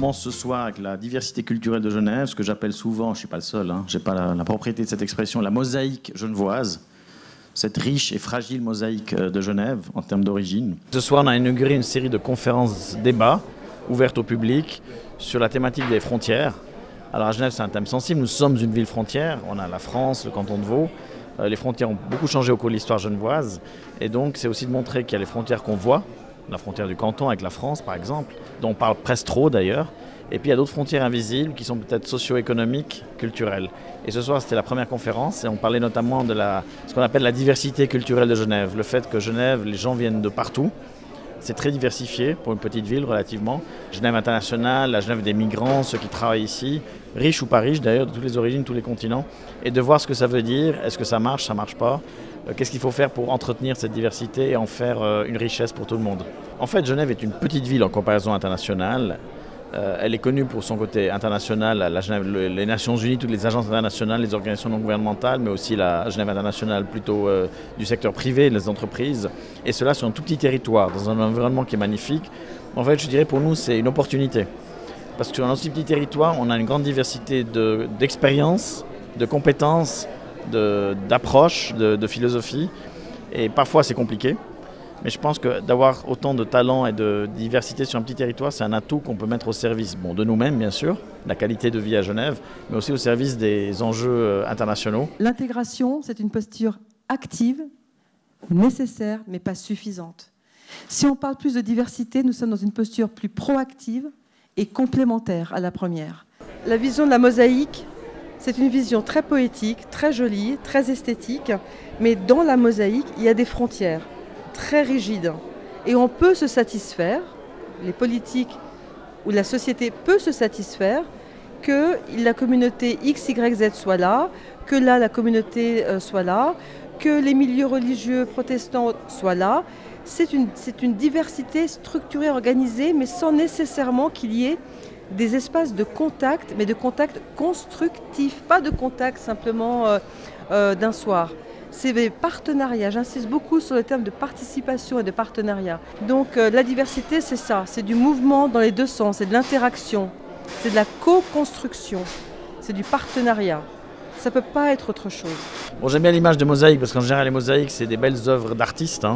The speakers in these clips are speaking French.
commence ce soir avec la diversité culturelle de Genève, ce que j'appelle souvent, je ne suis pas le seul, je n'ai pas la propriété de cette expression, la mosaïque genevoise, cette riche et fragile mosaïque de Genève en termes d'origine. Ce soir, on a inauguré une série de conférences-débats ouvertes au public sur la thématique des frontières. Alors à Genève, c'est un thème sensible, nous sommes une ville frontière, on a la France, le canton de Vaud. Les frontières ont beaucoup changé au cours de l'histoire genevoise, et donc c'est aussi de montrer qu'il y a les frontières qu'on voit, la frontière du canton avec la France par exemple, dont on parle presque trop d'ailleurs, et puis il y a d'autres frontières invisibles qui sont peut-être socio-économiques, culturelles. Et ce soir c'était la première conférence et on parlait notamment de ce qu'on appelle la diversité culturelle de Genève, le fait que Genève, les gens viennent de partout. C'est très diversifié pour une petite ville relativement. Genève internationale, la Genève des migrants, ceux qui travaillent ici, riches ou pas riches d'ailleurs, de toutes les origines, tous les continents. Et de voir ce que ça veut dire, est-ce que ça marche pas, qu'est-ce qu'il faut faire pour entretenir cette diversité et en faire une richesse pour tout le monde. En fait, Genève est une petite ville en comparaison internationale. Elle est connue pour son côté international, la Genève, les Nations Unies, toutes les agences internationales, les organisations non gouvernementales, mais aussi la Genève internationale plutôt du secteur privé, les entreprises. Et cela sur un tout petit territoire, dans un environnement qui est magnifique. En fait, je dirais pour nous, c'est une opportunité. Parce que sur un aussi petit territoire, on a une grande diversité d'expériences, de compétences, d'approches, de philosophie. Et parfois, c'est compliqué. Mais je pense que d'avoir autant de talent et de diversité sur un petit territoire, c'est un atout qu'on peut mettre au service de nous-mêmes, bien sûr, la qualité de vie à Genève, mais aussi au service des enjeux internationaux. L'intégration, c'est une posture active, nécessaire, mais pas suffisante. Si on parle plus de diversité, nous sommes dans une posture plus proactive et complémentaire à la première. La vision de la mosaïque, c'est une vision très poétique, très jolie, très esthétique, mais dans la mosaïque, il y a des frontières très rigide. Et on peut se satisfaire, les politiques ou la société peut se satisfaire que la communauté X, Y, Z soit là, que là la communauté soit là, que les milieux religieux protestants soient là. C'est une diversité structurée, organisée, mais sans nécessairement qu'il y ait des espaces de contact, mais de contact constructif, pas de contact simplement d'un soir. C'est des partenariats, j'insiste beaucoup sur le terme de participation et de partenariat. Donc la diversité, c'est ça, c'est du mouvement dans les deux sens, c'est de l'interaction, c'est de la co-construction, c'est du partenariat. Ça ne peut pas être autre chose. Bon, j'aime bien l'image de mosaïque, parce qu'en général, les mosaïques, c'est des belles œuvres d'artistes,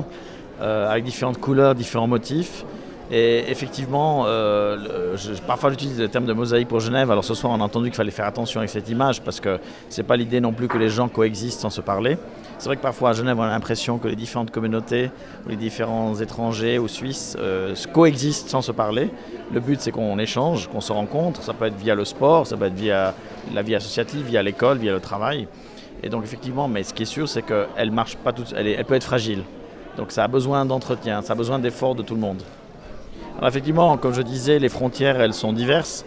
avec différentes couleurs, différents motifs. Et effectivement, parfois j'utilise le terme de mosaïque pour Genève. Alors ce soir, on a entendu qu'il fallait faire attention avec cette image parce que ce n'est pas l'idée non plus que les gens coexistent sans se parler. C'est vrai que parfois à Genève, on a l'impression que les différentes communautés, ou les différents étrangers ou Suisses coexistent sans se parler. Le but, c'est qu'on échange, qu'on se rencontre. Ça peut être via le sport, ça peut être via la vie associative, via l'école, via le travail. Et donc effectivement, mais ce qui est sûr, c'est qu'elle marche pas toute, elle peut être fragile. Donc ça a besoin d'entretien, ça a besoin d'efforts de tout le monde. Alors effectivement, comme je disais, les frontières, elles sont diverses.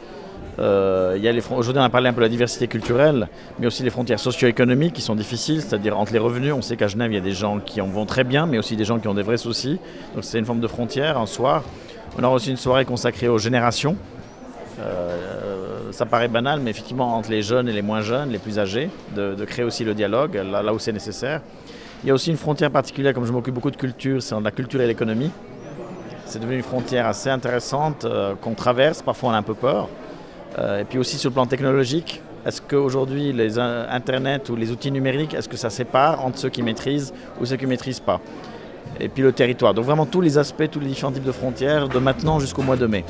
Aujourd'hui, on a parlé un peu de la diversité culturelle, mais aussi les frontières socio-économiques qui sont difficiles, c'est-à-dire entre les revenus. On sait qu'à Genève, il y a des gens qui en vont très bien, mais aussi des gens qui ont des vrais soucis. Donc c'est une forme de frontière, un soir. On aura aussi une soirée consacrée aux générations. Ça paraît banal, mais effectivement, entre les jeunes et les moins jeunes, les plus âgés, de créer aussi le dialogue, là où c'est nécessaire. Il y a aussi une frontière particulière, comme je m'occupe beaucoup de culture, c'est entre la culture et l'économie. C'est devenu une frontière assez intéressante qu'on traverse, parfois on a un peu peur. Et puis aussi sur le plan technologique, est-ce qu'aujourd'hui les Internet ou les outils numériques, est-ce que ça sépare entre ceux qui maîtrisent ou ceux qui ne maîtrisent pas? Et puis le territoire. Donc vraiment tous les aspects, tous les différents types de frontières, de maintenant jusqu'au mois de mai.